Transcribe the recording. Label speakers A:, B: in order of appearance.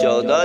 A: 14